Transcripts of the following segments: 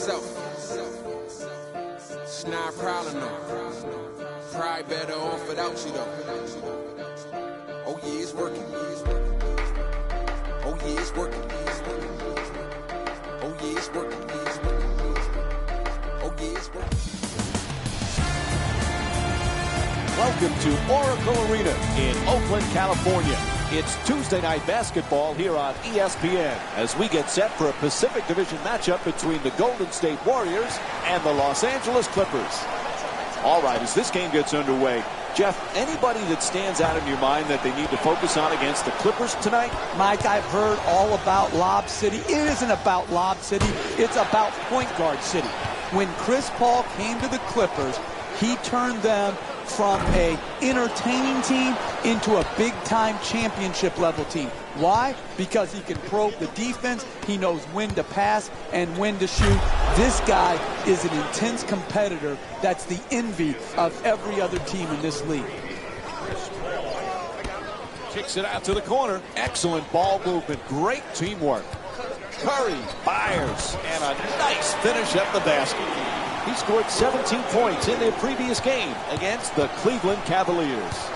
itself. It's not a problem, though. Probably better off without you, though. Oh, yeah, it's working. Oh, yeah, it's working. Oh, yeah, it's working. Oh, yeah, it's working. Welcome to Oracle Arena in Oakland, California. It's Tuesday night basketball here on ESPN as we get set for a Pacific Division matchup between the Golden State Warriors and the Los Angeles Clippers. All right, as this game gets underway, Jeff, anybody that stands out in your mind that they need to focus on against the Clippers tonight? Mike, I've heard all about Lob City. It isn't about Lob City. It's about Point Guard City. When Chris Paul came to the Clippers, he turned them from a entertaining team into a big-time championship-level team. Why? Because he can probe the defense, he knows when to pass and when to shoot. This guy is an intense competitor that's the envy of every other team in this league. Kicks it out to the corner. Excellent ball movement. Great teamwork. Curry fires, and a nice finish at the basket. He scored 17 points in their previous game against the Cleveland Cavaliers.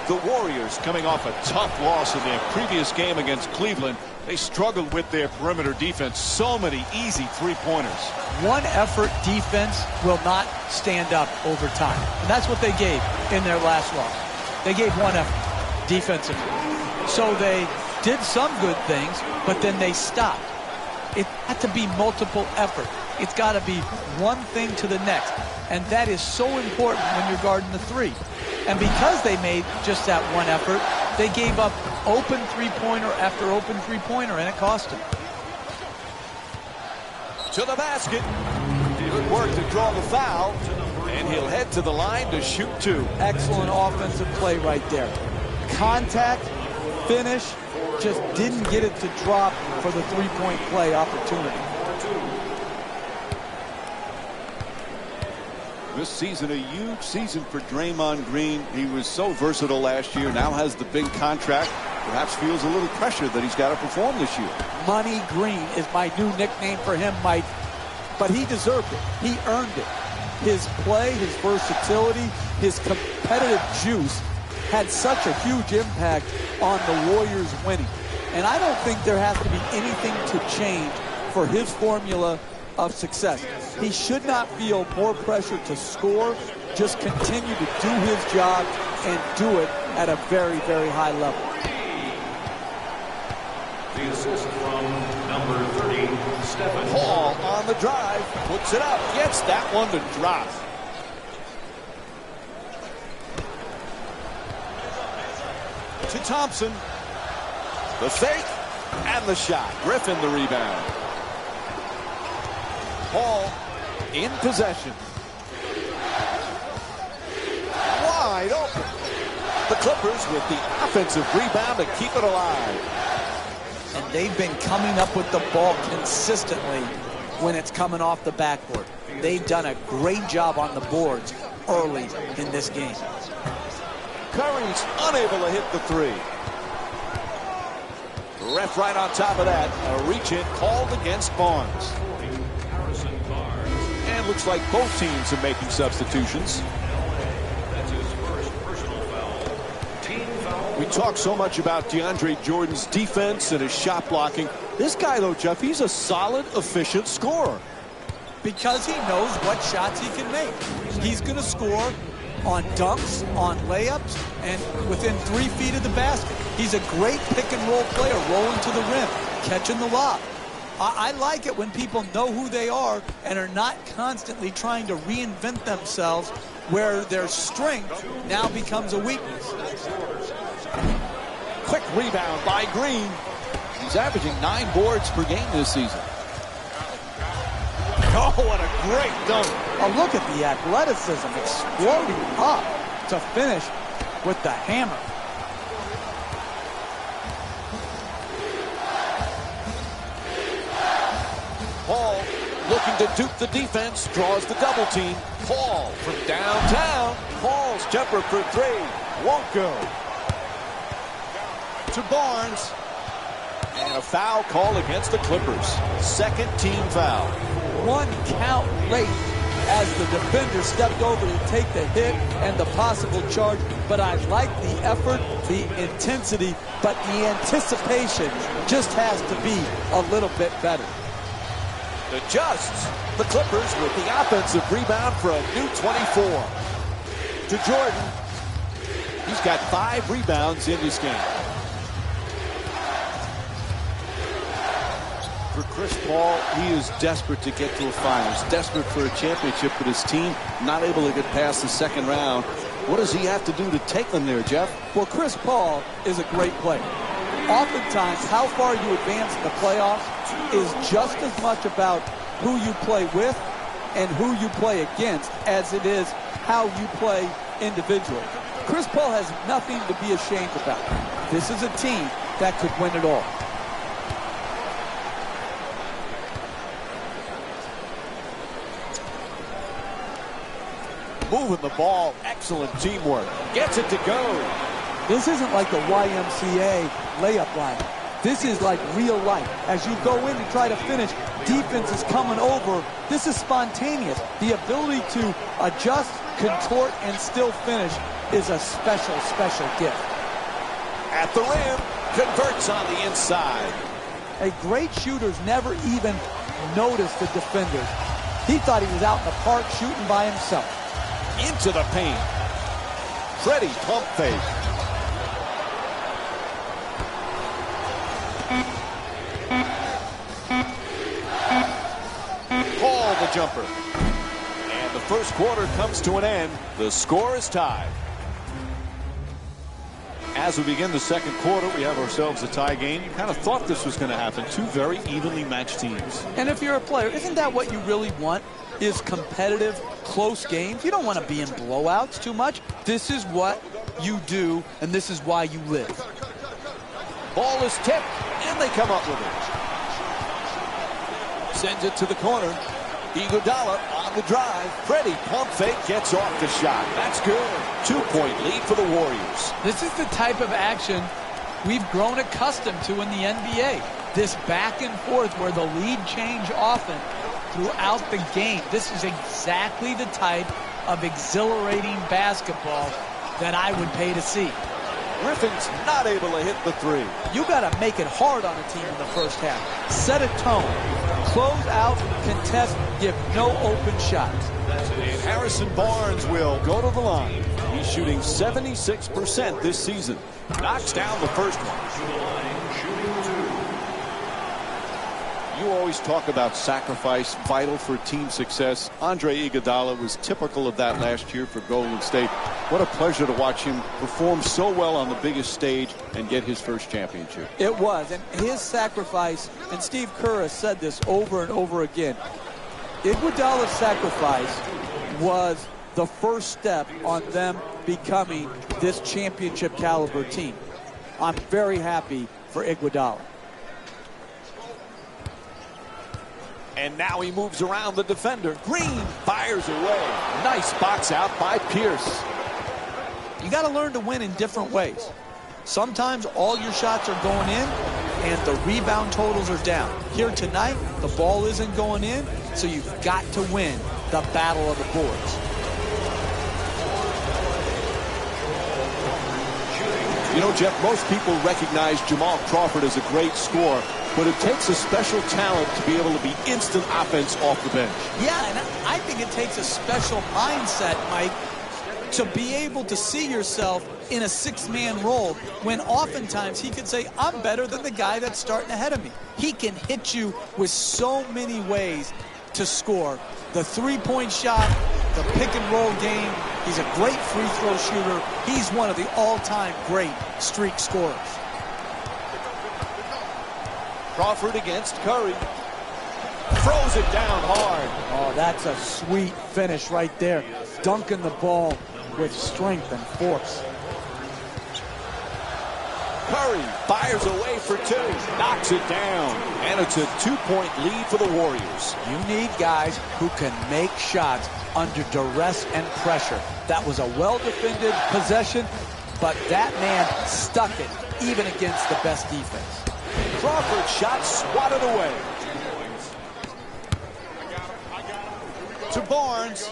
The Warriors coming off a tough loss in their previous game against Cleveland. They struggled with their perimeter defense. So many easy three-pointers. One effort defense will not stand up over time. And that's what they gave in their last loss. They gave one effort defensively. So they did some good things, but then they stopped. It had to be multiple effort. It's got to be one thing to the next. And that is so important when you're guarding the three. And because they made just that one effort, they gave up open three-pointer after open three-pointer, and it cost them. To the basket. Good work to draw the foul. And he'll head to the line to shoot two. Excellent offensive play right there. Contact, finish, just didn't get it to drop for the three-point play opportunity. This season, a huge season for Draymond Green. He was so versatile last year, now has the big contract. Perhaps feels a little pressure that he's got to perform this year. Money Green is my new nickname for him, Mike. But he deserved it. He earned it. His play, his versatility, his competitive juice had such a huge impact on the Warriors winning. And I don't think there has to be anything to change for his formula of success. He should not feel more pressure to score, just continue to do his job and do it at a very, very high level. The assist from number 30, Stephen Paul on the drive, puts it up, gets that one to drop. To Thompson. The fake and the shot. Griffin the rebound. Paul in possession. Wide open. The Clippers with the offensive rebound to keep it alive. And they've been coming up with the ball consistently when it's coming off the backboard. They've done a great job on the boards early in this game. Curry's unable to hit the three. Ref right on top of that. A reach-in called against Barnes. And looks like both teams are making substitutions. That's his first personal foul. Team foul. We talk so much about DeAndre Jordan's defense and his shot blocking. This guy, though, Jeff, he's a solid, efficient scorer. Because he knows what shots he can make. He's going to score on dunks, on layups, and within 3 feet of the basket. He's a great pick-and-roll player, rolling to the rim, catching the lob. I like it when people know who they are and are not constantly trying to reinvent themselves where their strength now becomes a weakness. Quick rebound by Green. He's averaging 9 boards per game this season. Oh, what a great dunk. Oh, look at the athleticism exploding up to finish with the hammer. Paul looking to dupe the defense, draws the double team. Paul from downtown. Paul's jumper for 3. Won't go. To Barnes. And And a foul call against the Clippers. Second team foul. 1 count late as the defender stepped over to take the hit and the possible charge. But I like the effort, the intensity, but the anticipation just has to be a little bit better. Adjusts. The Clippers with the offensive rebound for a new 24. To Jordan. He's got 5 rebounds in this game. For Chris Paul, he is desperate to get to a finals, desperate for a championship, but his team not able to get past the second round. What does he have to do to take them there, Jeff? Well, Chris Paul is a great player. Oftentimes, how far you advance in the playoffs is just as much about who you play with and who you play against as it is how you play individually. Chris Paul has nothing to be ashamed about. This is a team that could win it all. Moving the ball, excellent teamwork. Gets it to go. This isn't like the YMCA layup line. This is like real life. As you go in to try to finish, defense is coming over. This is spontaneous. The ability to adjust, contort, and still finish is a special, special gift. At the rim, converts on the inside. A great shooter's never even noticed the defenders. He thought he was out in the park shooting by himself. Into the paint. Freddie pump fake. Paul the jumper. And the first quarter comes to an end. The score is tied. As we begin the second quarter, we have ourselves a tie game. You kind of thought this was going to happen. Two very evenly matched teams. And if you're a player, isn't that what you really want? Is competitive, close games. You don't want to be in blowouts too much. This is what you do, and this is why you live. Ball is tipped, and they come up with it. Sends it to the corner. Iguodala on the drive. Freddie pump fake gets off the shot. That's good. 2-point lead for the Warriors. This is the type of action we've grown accustomed to in the NBA. This back and forth where the lead change often throughout the game. This is exactly the type of exhilarating basketball that I would pay to see. Griffin's not able to hit the three. You got to make it hard on a team in the first half. Set a tone. Close out, contest, give no open shots. And Harrison Barnes will go to the line. He's shooting 76% this season. Knocks down the first one. You always talk about sacrifice, vital for team success. Andre Iguodala was typical of that last year for Golden State. What a pleasure to watch him perform so well on the biggest stage and get his first championship. It was, and his sacrifice, and Steve Kerr has said this over and over again, Iguodala's sacrifice was the first step on them becoming this championship caliber team. I'm very happy for Iguodala. And now he moves around the defender. Green fires away. Nice box out by Pierce. You got to learn to win in different ways. Sometimes all your shots are going in and the rebound totals are down. Here tonight, the ball isn't going in, so you've got to win the battle of the boards. You know, Jeff, most people recognize Jamal Crawford as a great scorer, but it takes a special talent to be able to be instant offense off the bench. Yeah, and I think it takes a special mindset, Mike, to be able to see yourself in a six-man role when oftentimes he could say, I'm better than the guy that's starting ahead of me. He can hit you with so many ways to score. The three-point shot, the pick-and-roll game. He's a great free throw shooter. He's one of the all-time great streak scorers. Crawford against Curry. Throws it down hard. Oh, that's a sweet finish right there. Dunking the ball with strength and force. Curry fires away for two. Knocks it down. And it's a 2-point lead for the Warriors. You need guys who can make shots under duress and pressure. That was a well-defended possession, but that man stuck it even against the best defense. Crawford shot swatted away. To Barnes.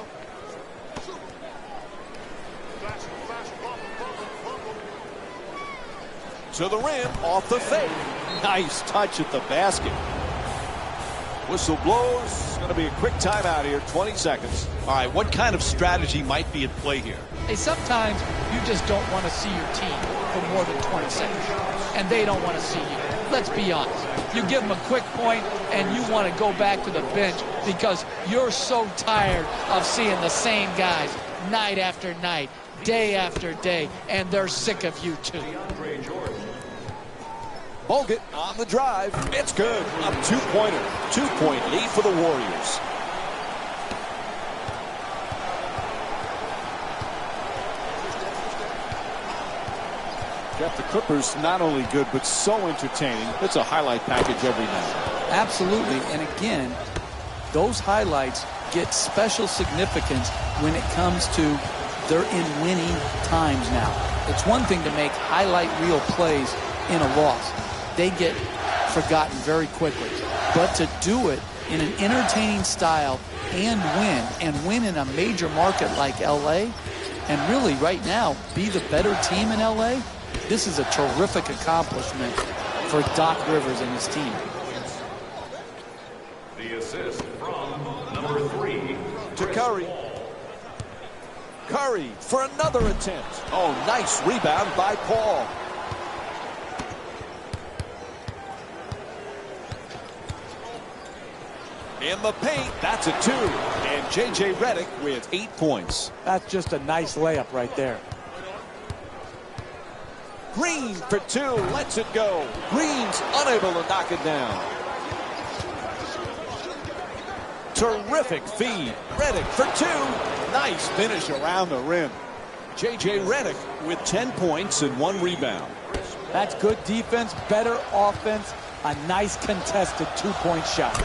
To the rim, off the fake. Nice touch at the basket. Whistle blows. It's going to be a quick timeout here, 20 seconds. All right, what kind of strategy might be at play here? Hey, sometimes you just don't want to see your team for more than 20 seconds, and they don't want to see you. Let's be honest. You give them a quick point, and you want to go back to the bench because you're so tired of seeing the same guys night after night, day after day, and they're sick of you too. Bogut on the drive. It's good. A two-pointer. 2-point lead for the Warriors. Jeff, the Clippers not only good, but so entertaining. It's a highlight package every night. Absolutely. And again, those highlights get special significance when it comes to they're in winning times now. It's one thing to make highlight reel plays in a loss. They get forgotten very quickly. But to do it in an entertaining style and win in a major market like LA, and really right now be the better team in LA, this is a terrific accomplishment for Doc Rivers and his team. The assist from number 3 To Curry. Curry for another attempt. Oh, nice rebound by Paul. In the paint, that's a 2. And J.J. Redick with 8 points. That's just a nice layup right there. Green for 2, lets it go. Green's unable to knock it down. Terrific feed. Redick for 2. Nice finish around the rim. J.J. Redick with 10 points and 1 rebound. That's good defense, better offense, a nice contested 2-point shot.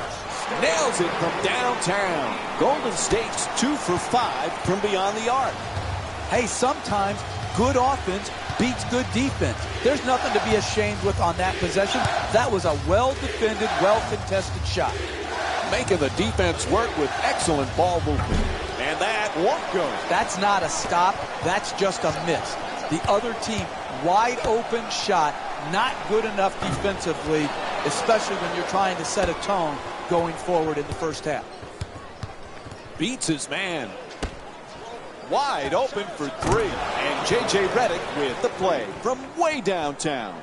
Nails it from downtown. Golden State's 2 for 5 from beyond the arc. Hey, sometimes good offense beats good defense. There's nothing to be ashamed with on that possession. That was a well-defended, well-contested shot. Making the defense work with excellent ball movement. And that won't go. That's not a stop. That's just a miss. The other team, wide open shot, not good enough defensively, especially when you're trying to set a tone going forward in the first half. Beats his man. Wide open for 3. And J.J. Redick with the play from way downtown.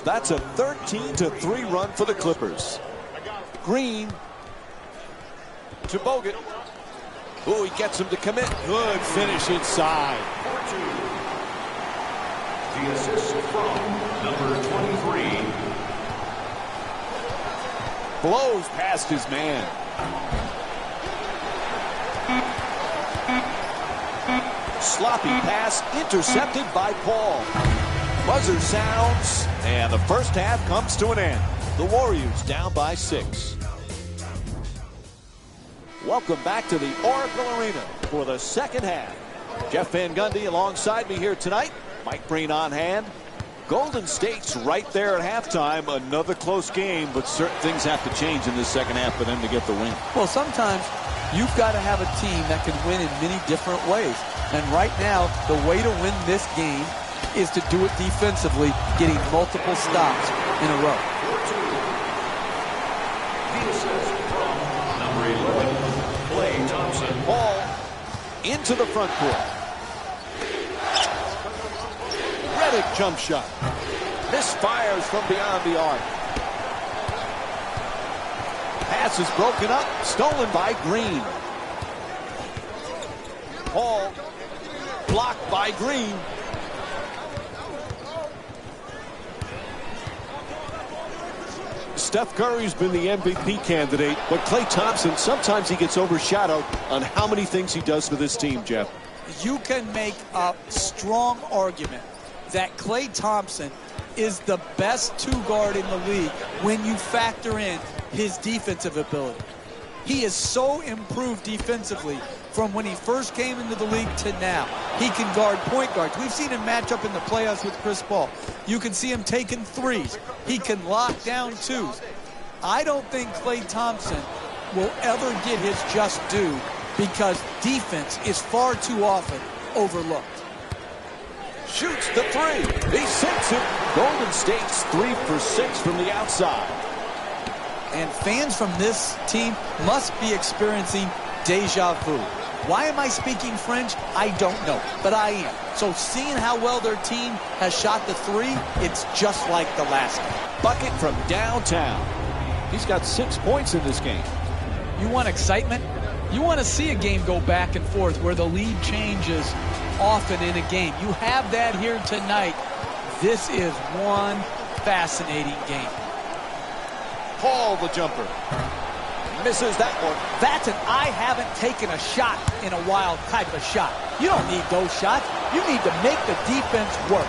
That's a 13-3 run for the Clippers. Green to Bogut. Ooh, he gets him to commit. Good finish inside. The assist from number 23. Blows past his man. Sloppy pass intercepted by Paul. Buzzer sounds, and the first half comes to an end. The Warriors down by 6. Welcome back to the Oracle Arena for the second half. Jeff Van Gundy alongside me here tonight. Mike Breen on hand. Golden State's right there at halftime. Another close game, but certain things have to change in this second half for them to get the win. Well, sometimes you've got to have a team that can win in many different ways. And right now, the way to win this game is to do it defensively, getting multiple stops in a row. The assist from number 11, Klay Thompson. Ball into the front court. Redick jump shot. Misfires from beyond the arc. Pass is broken up, stolen by Green. Paul blocked by Green. Steph Curry's been the MVP candidate, but Klay Thompson, sometimes he gets overshadowed on how many things he does for this team, Jeff. You can make a strong argument that Klay Thompson is the best two-guard in the league when you factor in his defensive ability. He is so improved defensively from when he first came into the league to now. He can guard point guards. We've seen him match up in the playoffs with Chris Paul. You can see him taking threes. He can lock down twos. I don't think Klay Thompson will ever get his just due because defense is far too often overlooked. Shoots the three. He sinks it. Golden State's 3 for 6 from the outside. And fans from this team must be experiencing deja vu. Why am I speaking French? I don't know, but I am. So seeing how well their team has shot the three, it's just like the last game. Bucket from downtown. He's got 6 points in this game. You want excitement? You want to see a game go back and forth where the lead changes often in a game. You have that here tonight. This is one fascinating game. Paul the jumper. Misses that one. That's an I haven't taken a shot in a while type of shot. You don't need those shots. You need to make the defense work.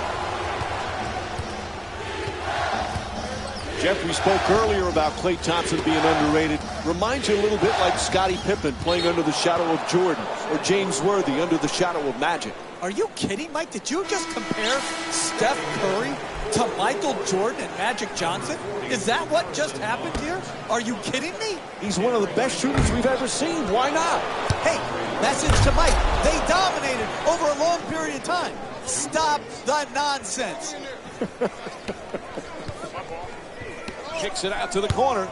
Jeffrey spoke earlier about Klay Thompson being underrated. Reminds you a little bit like Scottie Pippen playing under the shadow of Jordan, or James Worthy under the shadow of Magic. Are you kidding, Mike? Did you just compare Steph Curry to Michael Jordan and Magic Johnson? Is that what just happened here? Are you kidding me? He's one of the best shooters we've ever seen. Why not? Hey, message to Mike. They dominated over a long period of time. Stop the nonsense. Kicks it out to the corner.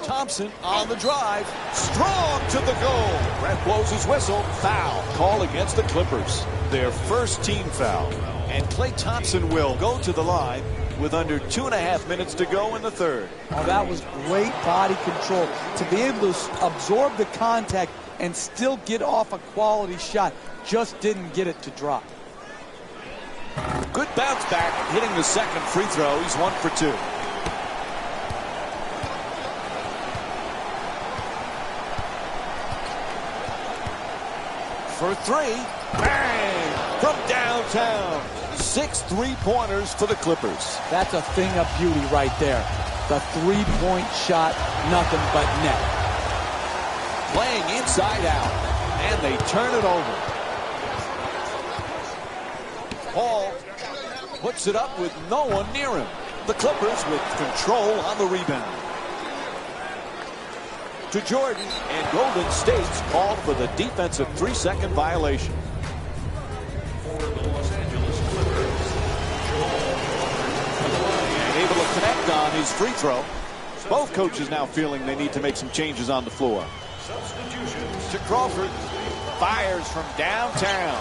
Thompson on the drive. Strong to the goal. Ref blows his whistle. Foul. Call against the Clippers. Their first team foul. And Klay Thompson will go to the line with under 2.5 minutes to go in the third. Oh, that was great body control. To be able to absorb the contact and still get off a quality shot. Just didn't get it to drop. Good bounce back. Hitting the second free throw. He's 1 for 2. For 3. Bang! From downtown. 6 3-pointers for the Clippers. That's a thing of beauty right there. The three-point shot, nothing but net. Playing inside out. And they turn it over. Paul puts it up with no one near him. The Clippers with control on the rebound. To Jordan, and Golden State's called for the defensive 3-second violation. For the Los Angeles Clippers, And able to connect on his free throw. Both coaches now feeling they need to make some changes on the floor. substitutions. To Crawford. Fires from downtown.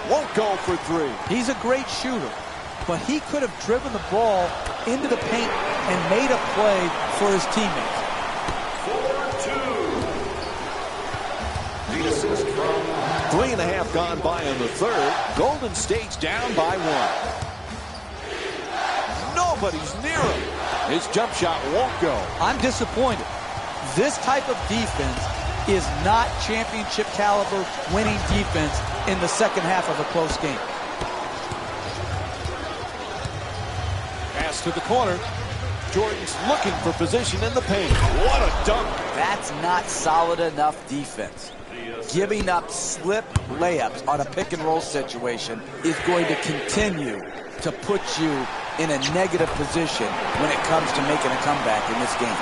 Won't go for 3. He's a great shooter, but he could have driven the ball into the paint and made a play for his teammates. 4-2. The assist from 3.5 gone by in the third. Golden State's down by 1. Nobody's near him. His jump shot won't go. I'm disappointed. This type of defense is not championship caliber winning defense in the second half of a close game. Pass to the corner. Jordan's looking for position in the paint. What a dunk. That's not solid enough defense. Giving up slip layups on a pick and roll situation is going to continue to put you in a negative position when it comes to making a comeback in this game.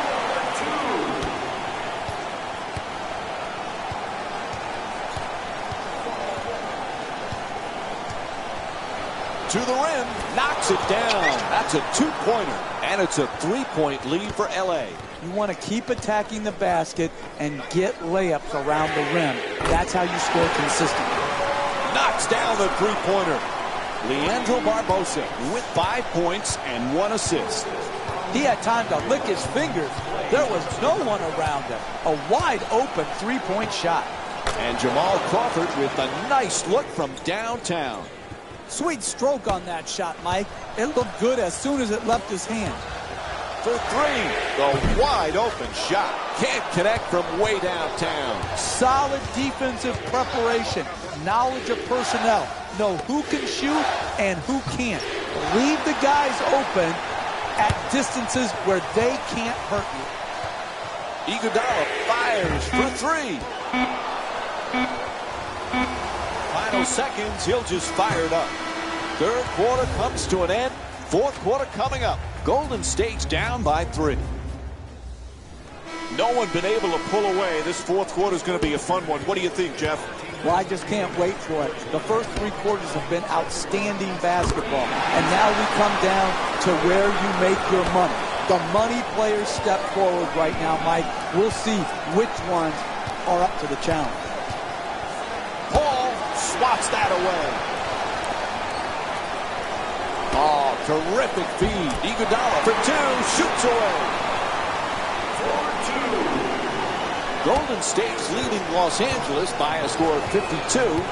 To the rim, knocks it down. That's a 2-pointer, and it's a 3-point lead for LA. You want to keep attacking the basket and get layups around the rim. That's how you score consistently. Knocks down the 3-pointer. Leandro Barbosa with 5 points and 1 assist. He had time to lick his fingers. There was no one around him. A wide open 3-point shot. And Jamal Crawford with a nice look from downtown. Sweet stroke on that shot, Mike. It looked good as soon as it left his hand. For 3, the wide open shot. Can't connect from way downtown. Solid defensive preparation. Knowledge of personnel. Know who can shoot and who can't. Leave the guys open at distances where they can't hurt you. Iguodala fires for 3. Final seconds, he'll just fire it up. Third quarter comes to an end. Fourth quarter coming up. Golden State's down by 3. No one been able to pull away. This fourth quarter is going to be a fun one. What do you think, Jeff? Well, I just can't wait for it. The first 3 quarters have been outstanding basketball. And now we come down to where you make your money. The money players step forward right now, Mike. We'll see which ones are up to the challenge. Paul swats that away. Oh, terrific feed. Iguodala for 2, shoots away. Golden State's leading Los Angeles by a score of 52-50.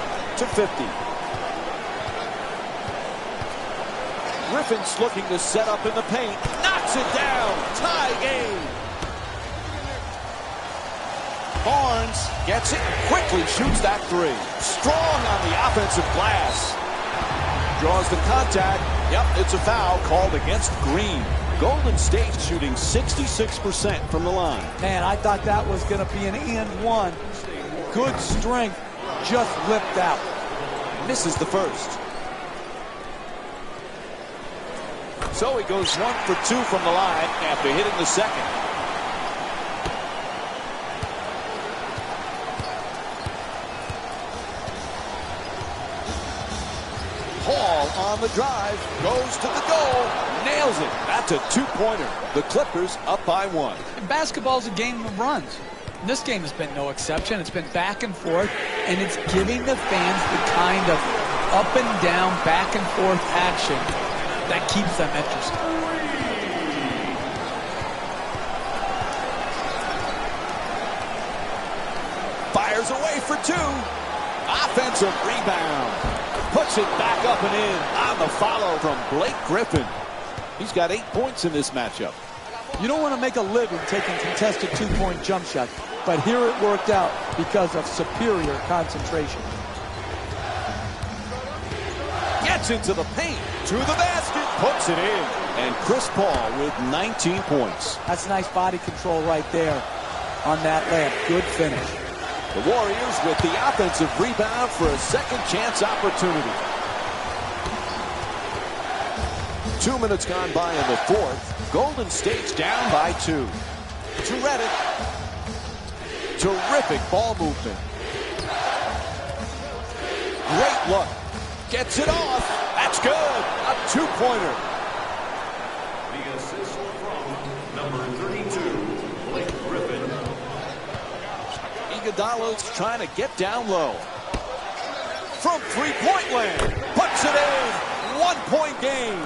Griffin's looking to set up in the paint. Knocks it down. Tie game. Barnes gets it, quickly shoots that 3. Strong on the offensive glass. Draws the contact. Yep, it's a foul called against Green. Golden State shooting 66% from the line. Man, I thought that was going to be an and one. Good strength, just lipped out. Misses the first. So he goes 1 for 2 from the line after hitting the second. Paul on the drive, goes to the goal, nails it. That's a 2-pointer. The Clippers up by 1. Basketball's a game of runs. This game has been no exception. It's been back and forth, and it's giving the fans the kind of up and down, back and forth action that keeps them interested. Fires away for 2. Offensive rebound. Puts it back up and in on the follow from Blake Griffin. He's got 8 points in this matchup. You don't want to make a living taking contested 2-point jump shots, but here it worked out because of superior concentration. Gets into the paint, to the basket, puts it in. And Chris Paul with 19 points. That's nice body control right there on that layup. Good finish. The Warriors with the offensive rebound for a second chance opportunity. 2 minutes gone by in the fourth. Golden State's down by 2. To Redick. Terrific ball movement. Great look. Gets it off. That's good. A 2-pointer. The assist from number 32, Blake Griffin. Iguodala's trying to get down low. From 3-point land. Puts it in. 1-point game.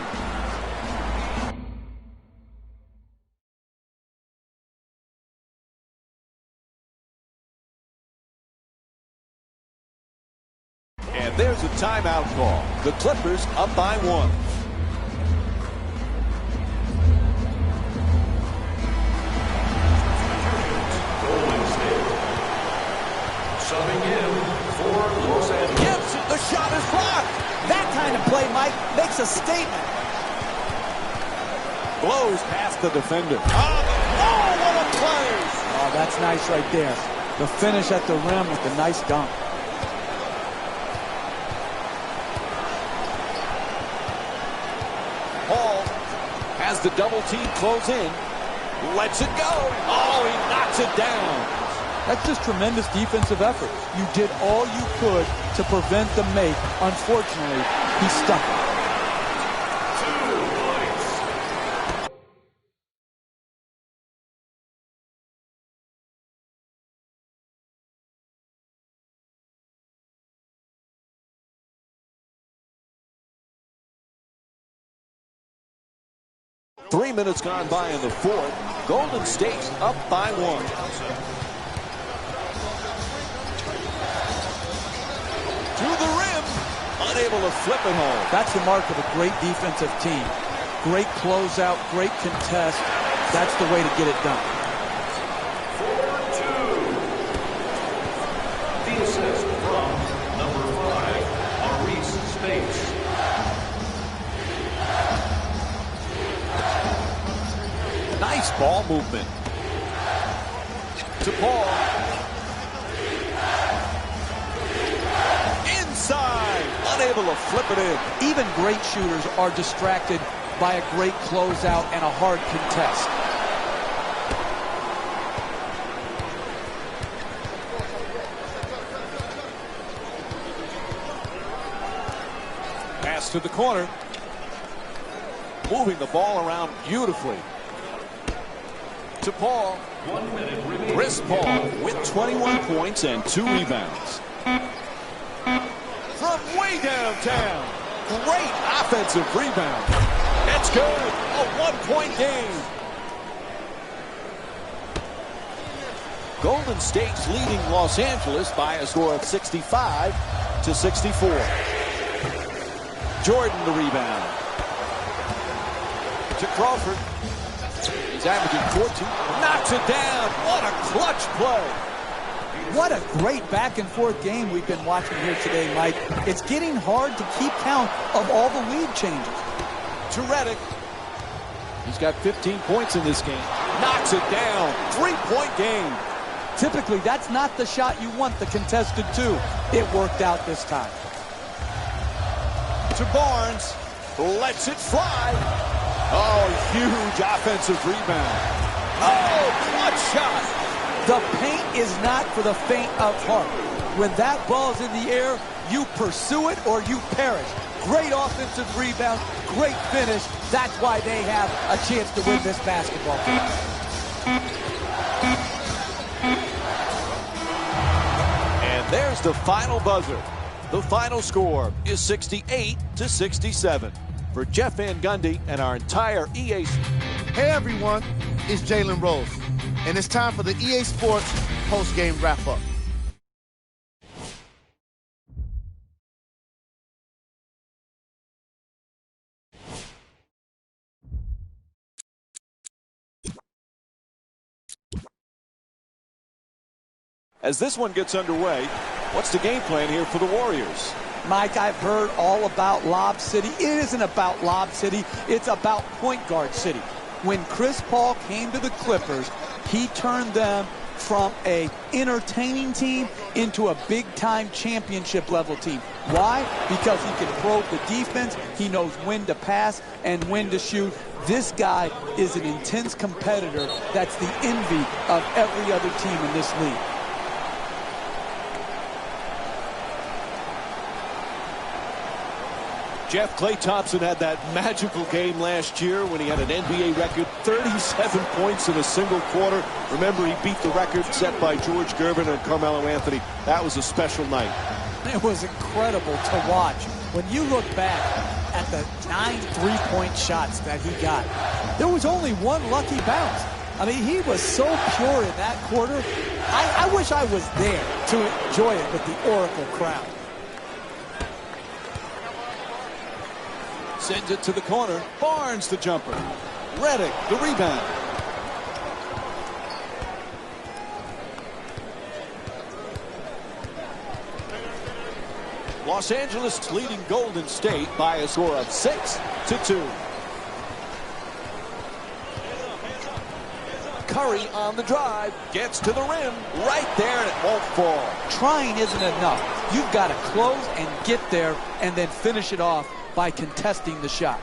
And there's a timeout call. The Clippers up by 1. Golden State. Subbing in for Los Angeles. Gibson, the shot is blocked. That kind of play, Mike, makes a statement. Blows past the defender. Oh, what a play! Oh, that's nice right there. The finish at the rim with the nice dunk. Paul has the double team close in. Lets it go. Oh, he knocks it down. That's just tremendous defensive effort. You did all you could to prevent the make. Unfortunately, he stuck it. 2 points. Three minutes gone by in the fourth. Golden State's up by 1. To the rim. Unable to flip it home. That's the mark of a great defensive team. Great closeout, great contest. That's the way to get it done. 4-2. The assist from number 5, Maurice Spates. Nice ball movement. To Paul. side, unable to flip it in. Even great shooters are distracted by a great closeout and a hard contest. Pass to the corner. Moving the ball around beautifully. To Paul. 1 minute remaining. Chris Paul with 21 points and 2 rebounds. From way downtown. Great offensive rebound. That's good. A 1-point game. Golden State's leading Los Angeles by a score of 65-64. Jordan the rebound. To Crawford. He's averaging 14. Knocks it down. What a clutch play. What a great back-and-forth game we've been watching here today, Mike. It's getting hard to keep count of all the lead changes. To Redick. He's got 15 points in this game. Knocks it down. 3-point game. Typically, that's not the shot you want, the contested two. It worked out this time. To Barnes. Lets it fly. Oh, huge offensive rebound. Oh, clutch shot. The paint is not for the faint of heart. When that ball's in the air, you pursue it or you perish. Great offensive rebound, great finish. That's why they have a chance to win this basketball game. And there's the final buzzer. The final score is 68-67. For Jeff Van Gundy and our entire EA. Hey everyone, it's Jalen Rose, and it's time for the EA Sports post-game wrap-up. As this one gets underway, what's the game plan here for the Warriors? Mike, I've heard all about Lob City. It isn't about Lob City. It's about Point Guard City. When Chris Paul came to the Clippers, he turned them from a entertaining team into a big-time championship-level team. Why? Because he can probe the defense. He knows when to pass and when to shoot. This guy is an intense competitor that's the envy of every other team in this league. Jeff, Klay Thompson had that magical game last year when he had an NBA record, 37 points in a single quarter. Remember, he beat the record set by George Gervin and Carmelo Anthony. That was a special night. It was incredible to watch. When you look back at the 9 3-point shots that he got, there was only one lucky bounce. I mean, he was so pure in that quarter. I wish I was there to enjoy it with the Oracle crowd. Sends it to the corner. Barnes the jumper. Redick the rebound. Los Angeles leading Golden State by a score of 6-2. Curry on the drive. Gets to the rim. Right there, and it won't fall. Trying isn't enough. You've got to close and get there and then finish it off by contesting the shot.